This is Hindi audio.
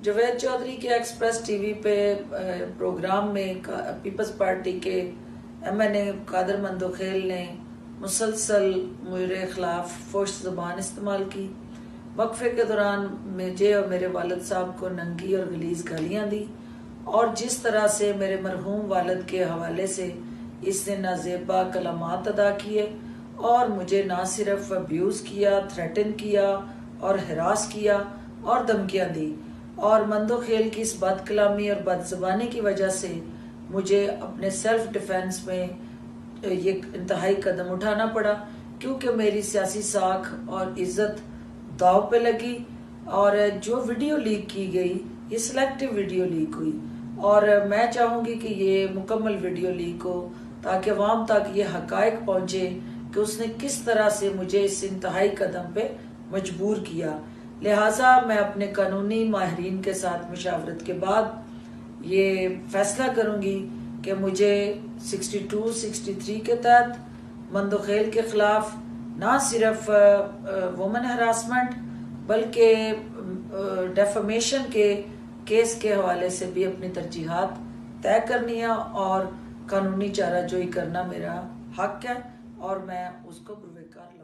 जवेद चौधरी के एक्सप्रेस टीवी पे प्रोग्राम में पीपल्स पार्टी के एमएनए कादर मंदोखेल ने मुसलसल मेरे खिलाफ फोश ज़बान इस्तेमाल की। वक्फे के दौरान मुझे और मेरे वालिद साहब को नंगी और गलीज गालियाँ दी और जिस तरह से मेरे मरहूम वालिद के हवाले से इसने नाजेबा कलामात अदा किए और मुझे ना सिर्फ अब्यूज़ किया, थ्रेटन किया और हरास किया और धमकियाँ दी। और मंदोखेल की इस बदकलामी और बदज़बानी की वजह से मुझे अपने सेल्फ डिफेंस में ये इंतहाई कदम उठाना पड़ा, क्योंकि मेरी सियासी साख और इज़्ज़त दाव पे लगी। और जो वीडियो लीक की गई ये सिलेक्टिव वीडियो लीक हुई और मैं चाहूँगी कि ये मुकम्मल वीडियो लीक हो ताकि अवाम तक ये हक़ाइक़ पहुँचे कि उसने किस तरह से मुझे इस इंतहाई कदम पे मजबूर किया। लिहाजा मैं अपने कानूनी माहिरीन के साथ मशावरत के बाद ये फैसला करूँगी कि मुझे 62-63 के तहत मंदोखेल के ख़िलाफ़ ना सिर्फ वुमन हरासमेंट बल्कि डेफमेशन के केस के हवाले से भी अपनी तरजीहात तय करनी है और कानूनी चाराजोई करना मेरा हक है और मैं उसको पुरस्कार